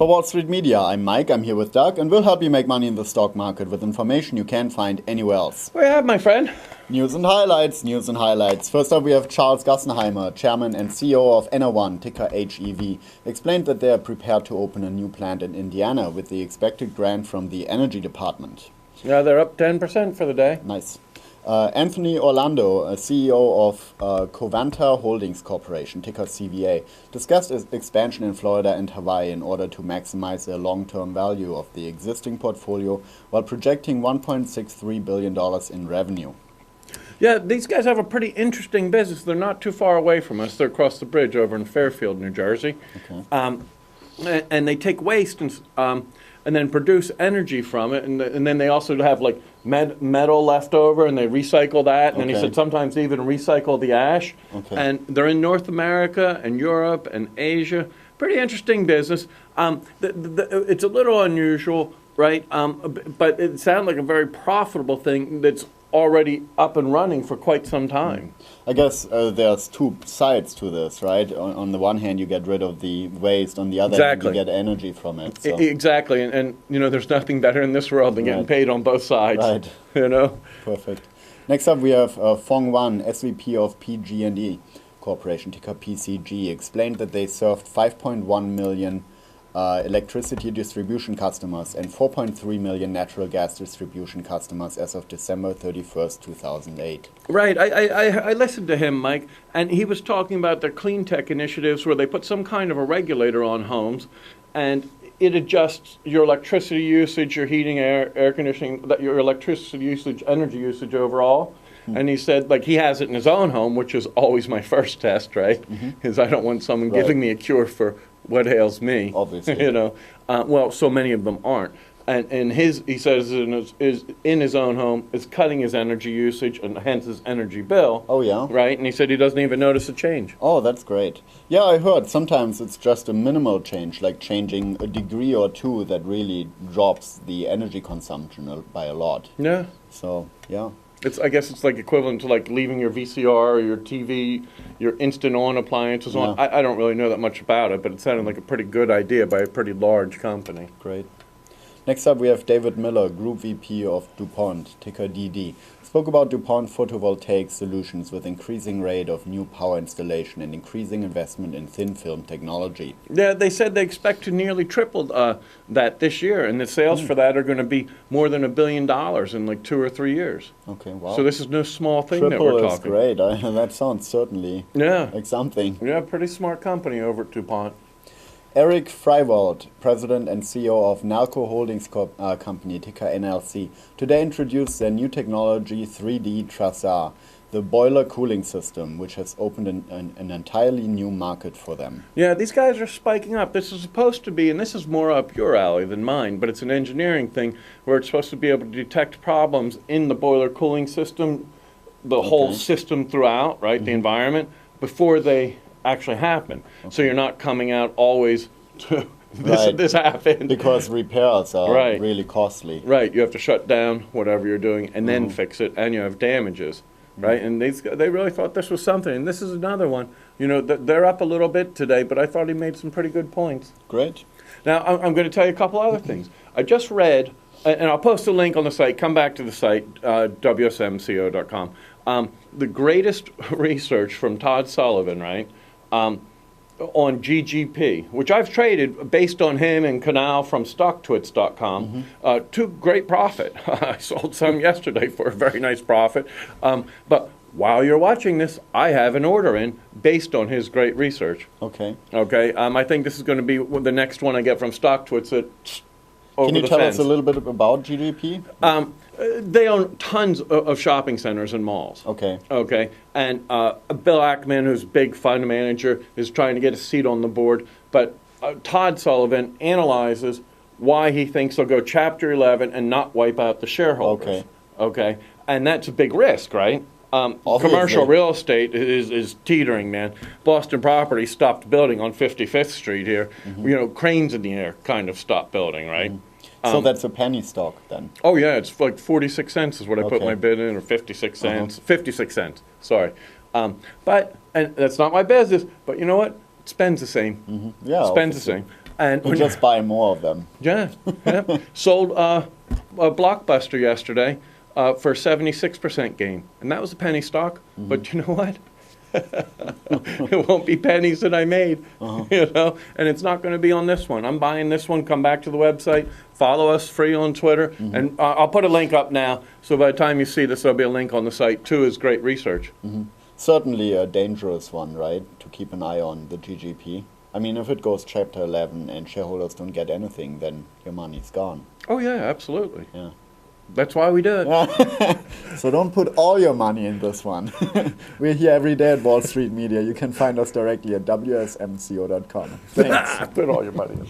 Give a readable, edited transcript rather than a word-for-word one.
For Wall Street Media, I'm Mike, I'm here with Doug, and we'll help you make money in the stock market with information you can't find anywhere else. What do you have, my friend? News and highlights, news and highlights. First up, we have Charles Gassenheimer, Chairman and CEO of Enerone, ticker HEV, explained that they are prepared to open a new plant in Indiana with the expected grant from the Energy Department. Yeah, they're up 10% for the day. Nice. Anthony Orlando, CEO of Covanta Holdings Corporation, ticker CVA, discussed its expansion in Florida and Hawaii in order to maximize the long-term value of the existing portfolio while projecting $1.63 billion in revenue. Yeah, these guys have a pretty interesting business. They're not too far away from us. They're across the bridge over in Fairfield, New Jersey. Okay. And they take waste and then produce energy from it. And then they also have like metal left over, and they recycle that. And then he said sometimes they even recycle the ash. Okay. And they're in North America and Europe and Asia. Pretty interesting business. It's a little unusual, right? But it sounds like a very profitable thing that's already up and running for quite some time. I guess there's two sides to this, right? On the one hand, you get rid of the waste. On the other hand, you get energy from it. So. Exactly. And, you know, there's nothing better in this world than getting paid on both sides. Right. You know? Perfect. Next up, we have Fong Wan, SVP of PG&E Corporation, ticker PCG, explained that they served 5.1 million electricity distribution customers and 4.3 million natural gas distribution customers as of December 31st, 2008. Right. I listened to him, Mike, and he was talking about their clean tech initiatives where they put some kind of a regulator on homes, and it adjusts your electricity usage, your heating, air conditioning, your electricity usage, energy usage overall. And he said, like, he has it in his own home, which is always my first test, right? Because I don't want someone giving me a cure for what ails me. Obviously. You know, well, so many of them aren't. And he says is in his own home is cutting his energy usage and hence his energy bill. Oh, yeah? Right? And he said he doesn't even notice a change. Oh, that's great. Yeah, I heard sometimes it's just a minimal change, like changing a degree or two that really drops the energy consumption by a lot. Yeah. So, yeah. I guess it's like equivalent to like leaving your VCR or your TV, your instant on appliances on. I don't really know that much about it, but it sounded like a pretty good idea by a pretty large company. Great. Next up, we have David Miller, Group VP of DuPont, ticker DD. Spoke about DuPont photovoltaic solutions with increasing rate of new power installation and increasing investment in thin film technology. Yeah, they said they expect to nearly triple that this year, and the sales for that are going to be more than $1 billion in like 2 or 3 years. Okay, wow. So this is no small thing Triple that we're is talking. Great. That sounds certainly like something. Yeah, pretty smart company over at DuPont. Eric Freiwald, President and CEO of Nalco Holdings Company, ticker NLC, today introduced their new technology 3D Tracer, the boiler cooling system, which has opened an entirely new market for them. Yeah, these guys are spiking up. This is supposed to be, and this is more up your alley than mine, but it's an engineering thing where it's supposed to be able to detect problems in the boiler cooling system, the whole system throughout, right, the environment, before they actually happen. So you're not coming out always to this happened. Because repairs are really costly. Right, you have to shut down whatever you're doing and then fix it, and you have damages. Right, and they really thought this was something, and this is another one. You know, they're up a little bit today, but I thought he made some pretty good points. Great. Now, I'm going to tell you a couple other things. I just read, and I'll post a link on the site. Come back to the site, wsmco.com. The greatest research from Todd Sullivan, right, on GGP, which I've traded based on him and Canal from StockTwits.com, to great profit. I sold some yesterday for a very nice profit. But while you're watching this, I have an order in based on his great research. Okay. Okay. I think this is going to be the next one I get from StockTwits. Can you tell us a little bit about GGP? They own tons of shopping centers and malls. Okay. Okay. And Bill Ackman, who's a big fund manager, is trying to get a seat on the board. But Todd Sullivan analyzes why he thinks they'll go Chapter 11 and not wipe out the shareholders. Okay. Okay. And that's a big risk, right? Commercial real estate is teetering, man. Boston Property stopped building on 55th Street here. You know, cranes in the air kind of stopped building, right? So that's a penny stock then? Oh, yeah. It's like 46 cents is what I put my bid in, or 56 cents. 56 cents, sorry. But, and that's not my business, but you know what? It spends the same. Yeah. Spends the same. And You just buy more of them. yeah, yeah. Sold a Blockbuster yesterday for 76% gain. And that was a penny stock. But you know what? It won't be pennies that I made, you know, and it's not going to be on this one. I'm buying this one. Come back to the website, follow us free on Twitter, and I'll put a link up now. So by the time you see this, there'll be a link on the site too. Is great research. Certainly a dangerous one, right? To keep an eye on the GGP. I mean, if it goes Chapter 11 and shareholders don't get anything, then your money's gone. Oh yeah, absolutely. Yeah. That's why we do it. So don't put all your money in this one. We're here every day at Wall Street Media. You can find us directly at wsmco.com. Thanks. Put all your money in.